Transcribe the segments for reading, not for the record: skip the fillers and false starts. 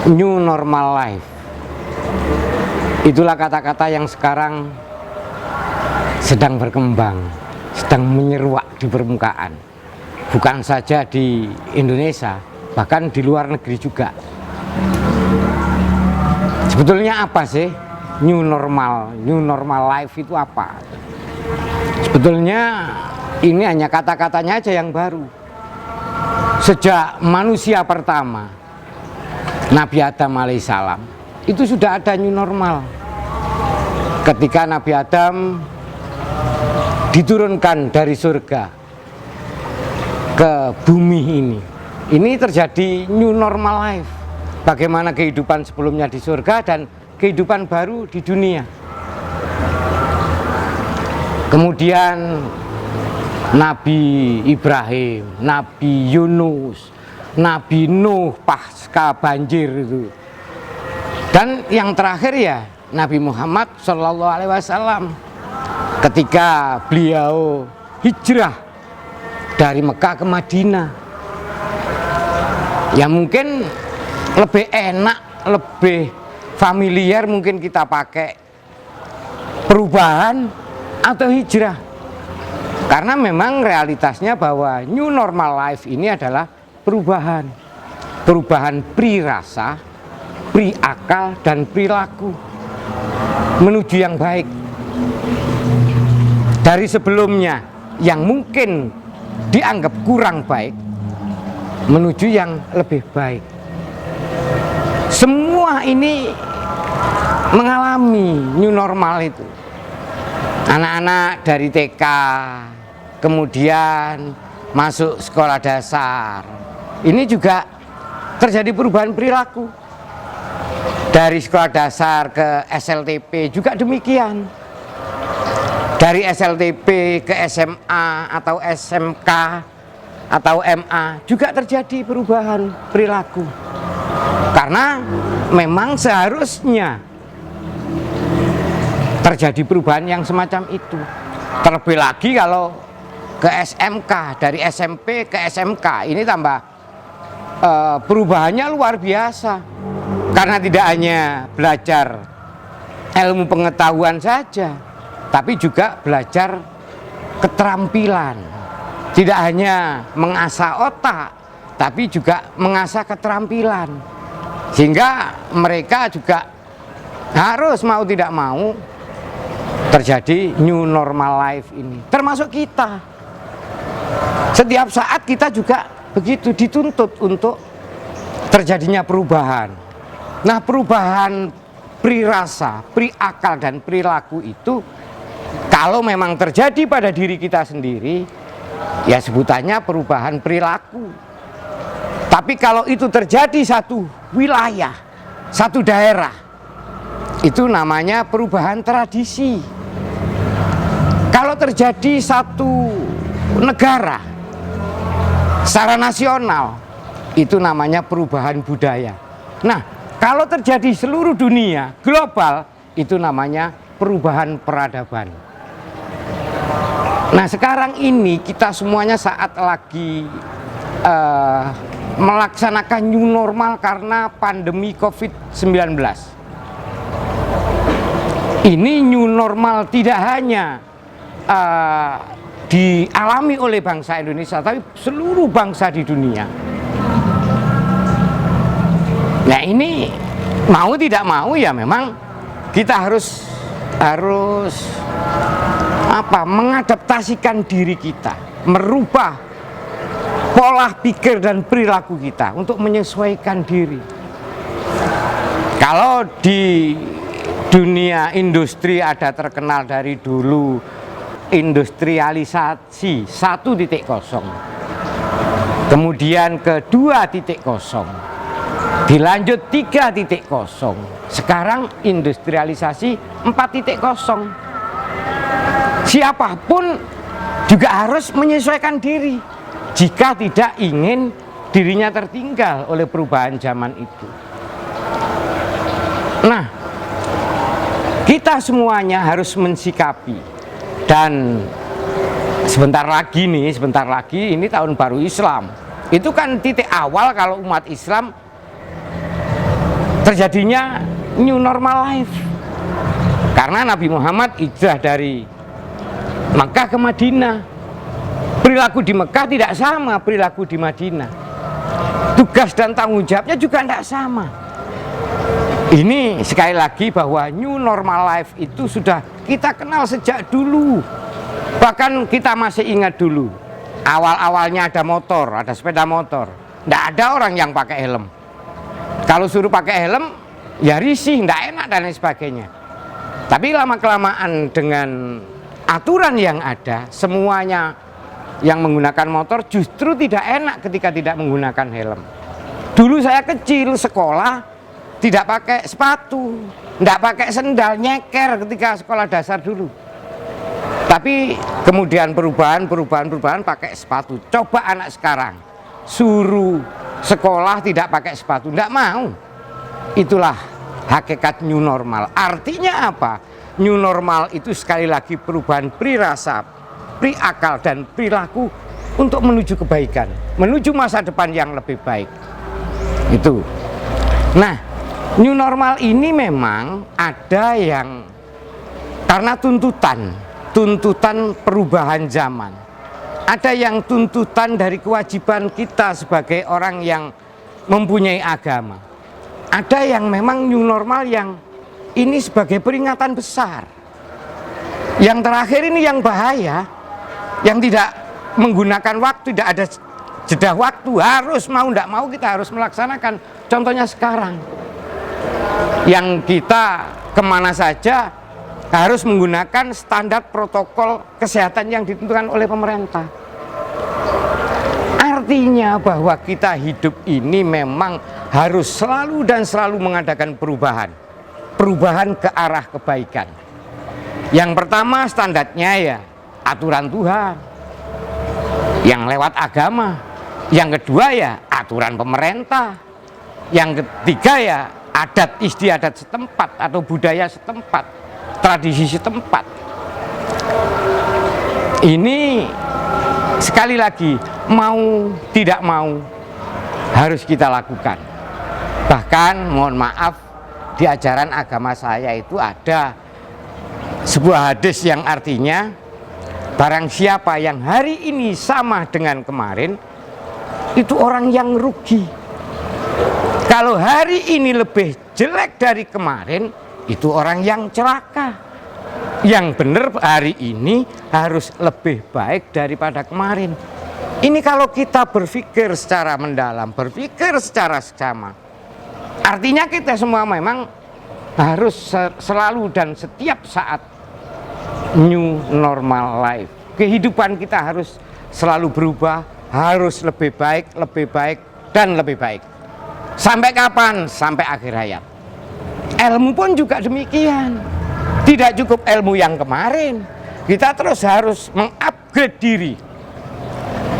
New normal life. Itulah kata-kata yang sekarang sedang berkembang, sedang menyeruak di permukaan. Bukan saja di Indonesia, bahkan di luar negeri juga. Sebetulnya apa sih new normal life itu apa? Sebetulnya ini hanya kata-katanya aja yang baru. Sejak manusia pertama, Nabi Adam alaihissalam, itu sudah ada new normal. Ketika Nabi Adam diturunkan dari surga ke bumi ini terjadi new normal life. Bagaimana kehidupan sebelumnya di surga dan kehidupan baru di dunia. Kemudian Nabi Ibrahim, Nabi Yunus, Nabi Nuh pasca banjir itu. Dan yang terakhir ya Nabi Muhammad SAW ketika beliau hijrah dari Mekah ke Madinah. Ya mungkin lebih enak, lebih familiar mungkin kita pakai perubahan atau hijrah. Karena memang realitasnya bahwa new normal life ini adalah perubahan. Perubahan pri rasa, pri akal, dan perilaku menuju yang baik. Dari sebelumnya yang mungkin dianggap kurang baik menuju yang lebih baik. Semua ini mengalami new normal itu. Anak-anak dari TK, kemudian masuk sekolah dasar, ini juga terjadi perubahan perilaku. Dari sekolah dasar ke SLTP juga demikian. Dari SLTP ke SMA atau SMK atau MA juga terjadi perubahan perilaku. Karena memang seharusnya terjadi perubahan yang semacam itu. Terlebih lagi kalau ke SMK, dari SMP ke SMK ini tambah perubahannya luar biasa. Karena tidak hanya belajar ilmu pengetahuan saja, tapi juga belajar keterampilan. Tidak hanya mengasah otak, tapi juga mengasah keterampilan. Sehingga mereka juga harus mau tidak mau terjadi new normal life ini. Termasuk kita. Setiap saat kita juga begitu dituntut untuk terjadinya perubahan. Nah, perubahan pri rasa, pri akal, dan perilaku itu kalau memang terjadi pada diri kita sendiri, ya sebutannya perubahan perilaku. Tapi kalau itu terjadi satu wilayah, satu daerah, itu namanya perubahan tradisi. Kalau terjadi satu negara secara nasional, itu namanya perubahan budaya. Nah, kalau terjadi seluruh dunia, global, itu namanya perubahan peradaban. Nah, sekarang ini kita semuanya saat lagi melaksanakan new normal karena pandemi COVID-19. Ini new normal tidak hanya dialami oleh bangsa Indonesia, tapi seluruh bangsa di dunia. Nah, ini mau tidak mau ya memang kita harus mengadaptasikan diri kita, merubah pola pikir dan perilaku kita untuk menyesuaikan diri. Kalau di dunia industri ada terkenal dari dulu industrialisasi 1.0, kemudian ke 2.0, dilanjut 3.0, sekarang industrialisasi 4.0. Siapapun juga harus menyesuaikan diri jika tidak ingin dirinya tertinggal oleh perubahan zaman itu. Nah, kita semuanya harus mensikapi, dan sebentar lagi ini tahun baru Islam. Itu kan titik awal kalau umat Islam terjadinya new normal life. Karena Nabi Muhammad hijrah dari Makkah ke Madinah. Perilaku di Mekah tidak sama perilaku di Madinah. Tugas dan tanggung jawabnya juga tidak sama. Ini sekali lagi bahwa new normal life itu sudah kita kenal sejak dulu. Bahkan kita masih ingat dulu, awal-awalnya ada motor, ada sepeda motor. Tidak ada orang yang pakai helm. Kalau suruh pakai helm, ya risih, tidak enak dan lain sebagainya. Tapi lama-kelamaan dengan aturan yang ada, semuanya yang menggunakan motor justru tidak enak ketika tidak menggunakan helm. Dulu saya kecil, sekolah tidak pakai sepatu, tidak pakai sendal, nyeker ketika sekolah dasar dulu. Tapi kemudian perubahan pakai sepatu. Coba anak sekarang suruh sekolah tidak pakai sepatu, tidak mau. Itulah hakikat new normal. Artinya apa? New normal itu sekali lagi perubahan prirasa, priakal dan perilaku untuk menuju kebaikan, menuju masa depan yang lebih baik. Itu. Nah, new normal ini memang ada yang karena tuntutan perubahan zaman. Ada yang tuntutan dari kewajiban kita sebagai orang yang mempunyai agama. Ada yang memang new normal yang ini sebagai peringatan besar. Yang terakhir ini yang bahaya, yang tidak menggunakan waktu, tidak ada jeda waktu, harus mau tidak mau kita harus melaksanakan. Contohnya sekarang, yang kita kemana saja harus menggunakan standar protokol kesehatan yang ditentukan oleh pemerintah. Artinya bahwa kita hidup ini memang harus selalu dan selalu mengadakan perubahan ke arah kebaikan. Yang pertama standarnya ya aturan Tuhan yang lewat agama. Yang kedua ya aturan pemerintah. Yang ketiga ya adat istiadat setempat atau budaya setempat, tradisi setempat. Ini sekali lagi mau tidak mau harus kita lakukan. Bahkan mohon maaf, di ajaran agama saya itu ada sebuah hadis yang artinya barang siapa yang hari ini sama dengan kemarin itu orang yang rugi. Kalau hari ini lebih jelek dari kemarin itu orang yang celaka. Yang benar hari ini harus lebih baik daripada kemarin. Ini kalau kita berpikir secara mendalam, berpikir secara seksama. Artinya kita semua memang harus selalu dan setiap saat new normal life. Kehidupan kita harus selalu berubah, harus lebih baik, dan lebih baik. Sampai kapan? Sampai akhir hayat. Ilmu pun juga demikian. Tidak cukup ilmu yang kemarin, kita terus harus mengupgrade diri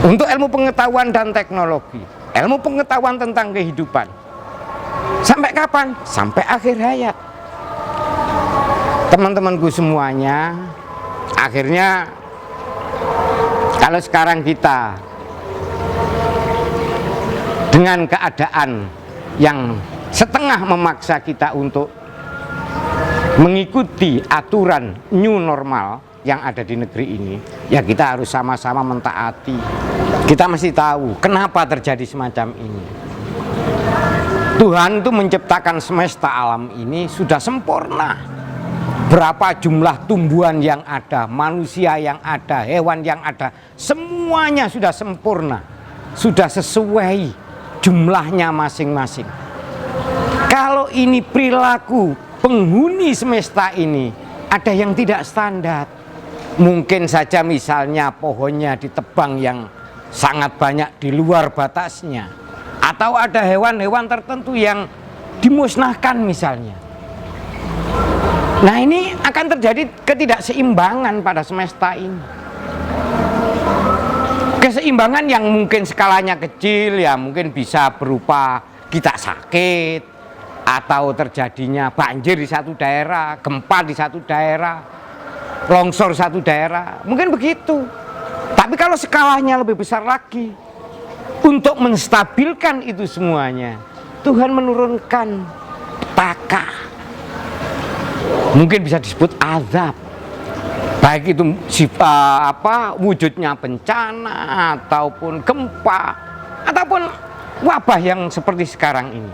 untuk ilmu pengetahuan dan teknologi, ilmu pengetahuan tentang kehidupan. Sampai kapan? Sampai akhir hayat. Teman-temanku semuanya, akhirnya kalau sekarang kita dengan keadaan yang setengah memaksa kita untuk mengikuti aturan new normal yang ada di negeri ini, ya kita harus sama-sama mentaati. Kita mesti tahu kenapa terjadi semacam ini. Tuhan itu menciptakan semesta alam ini sudah sempurna. Berapa jumlah tumbuhan yang ada, manusia yang ada, hewan yang ada, semuanya sudah sempurna, sudah sesuai jumlahnya masing-masing. Kalau ini perilaku penghuni semesta ini ada yang tidak standar, mungkin saja misalnya pohonnya ditebang yang sangat banyak di luar batasnya, atau ada hewan-hewan tertentu yang dimusnahkan misalnya. Nah, ini akan terjadi ketidakseimbangan pada semesta ini. Keseimbangan yang mungkin skalanya kecil ya mungkin bisa berupa kita sakit, atau terjadinya banjir di satu daerah, gempa di satu daerah, longsor satu daerah, mungkin begitu. Tapi kalau skalanya lebih besar lagi, untuk menstabilkan itu semuanya, Tuhan menurunkan mungkin bisa disebut azab, baik itu wujudnya bencana ataupun gempa ataupun wabah yang seperti sekarang ini.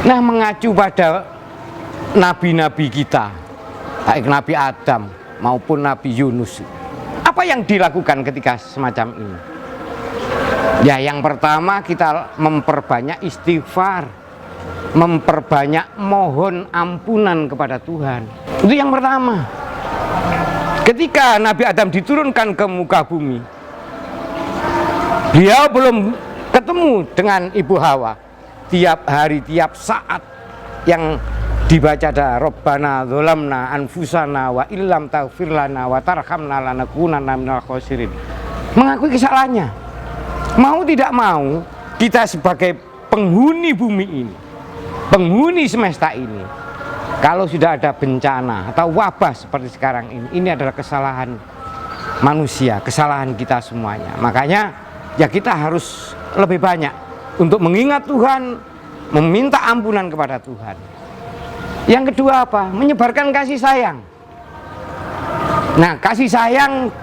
Nah, mengacu pada nabi-nabi kita, baik Nabi Adam maupun Nabi Yunus, apa yang dilakukan ketika semacam ini? Ya, yang pertama kita memperbanyak istighfar, memperbanyak mohon ampunan kepada Tuhan. Itu yang pertama. Ketika Nabi Adam diturunkan ke muka bumi, beliau belum ketemu dengan Ibu Hawa. Tiap hari, tiap saat yang dibaca ada Rabbana dzolamna anfusana wa illam taghfir lana wa tarhamna lanakunanna minal khosirin. Mengakui kesalahannya. Mau tidak mau, kita sebagai penghuni bumi ini, penghuni semesta ini, kalau sudah ada bencana atau wabah seperti sekarang ini adalah kesalahan manusia, kesalahan kita semuanya. Makanya ya kita harus lebih banyak untuk mengingat Tuhan, meminta ampunan kepada Tuhan. Yang kedua apa? Menyebarkan kasih sayang. Nah, kasih sayang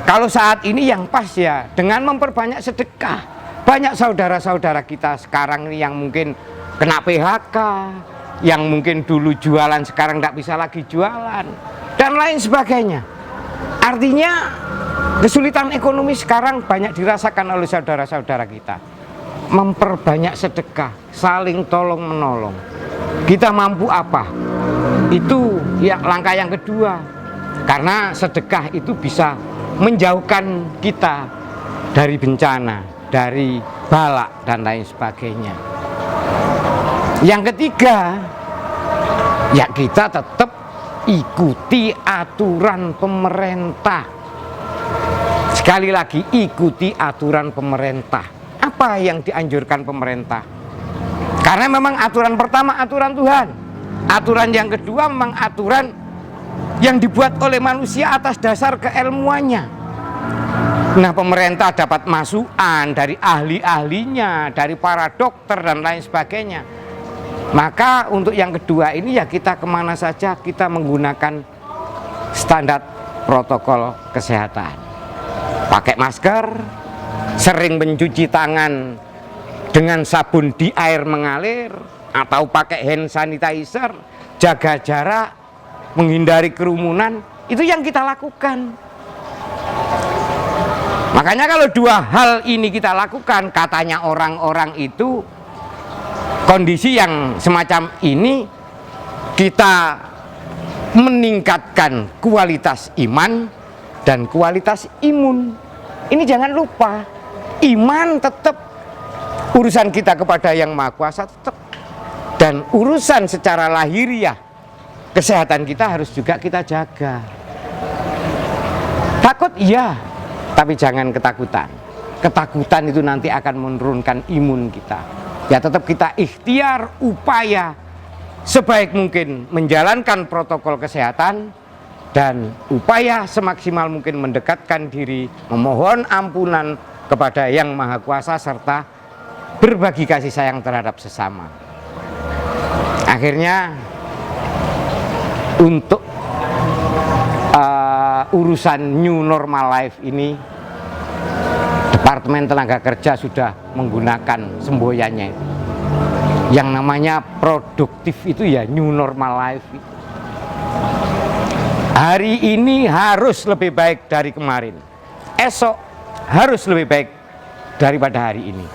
kalau saat ini yang pas ya dengan memperbanyak sedekah. Banyak saudara-saudara kita sekarang ini yang mungkin kena PHK, yang mungkin dulu jualan sekarang tidak bisa lagi jualan, dan lain sebagainya. Artinya kesulitan ekonomi sekarang banyak dirasakan oleh saudara-saudara kita. Memperbanyak sedekah, saling tolong menolong. Kita mampu apa? Itu ya langkah yang kedua. Karena sedekah itu bisa menjauhkan kita dari bencana, dari bala dan lain sebagainya. Yang ketiga, ya kita tetap ikuti aturan pemerintah. Sekali lagi, ikuti aturan pemerintah. Apa yang dianjurkan pemerintah? Karena memang aturan pertama aturan Tuhan. Aturan yang kedua memang aturan yang dibuat oleh manusia atas dasar keilmuannya. Nah, pemerintah dapat masukan dari ahli-ahlinya, dari para dokter dan lain sebagainya. Maka untuk yang kedua ini ya kita kemana saja kita menggunakan standar protokol kesehatan. Pakai masker, sering mencuci tangan dengan sabun di air mengalir atau pakai hand sanitizer, jaga jarak, menghindari kerumunan, itu yang kita lakukan. Makanya kalau dua hal ini kita lakukan, katanya orang-orang itu kondisi yang semacam ini kita meningkatkan kualitas iman dan kualitas imun. Ini jangan lupa, iman tetap, urusan kita kepada Yang Maha Kuasa tetap, dan urusan secara lahiriah kesehatan kita harus juga kita jaga. Takut iya, tapi jangan ketakutan. Ketakutan itu nanti akan menurunkan imun kita. Ya tetap kita ikhtiar upaya sebaik mungkin menjalankan protokol kesehatan dan upaya semaksimal mungkin mendekatkan diri, memohon ampunan kepada Yang Maha Kuasa serta berbagi kasih sayang terhadap sesama. Akhirnya untuk urusan new normal life ini, Departemen Tenaga Kerja sudah menggunakan semboyannya itu. Yang namanya produktif itu ya new normal life. Hari ini harus lebih baik dari kemarin. Esok harus lebih baik daripada hari ini.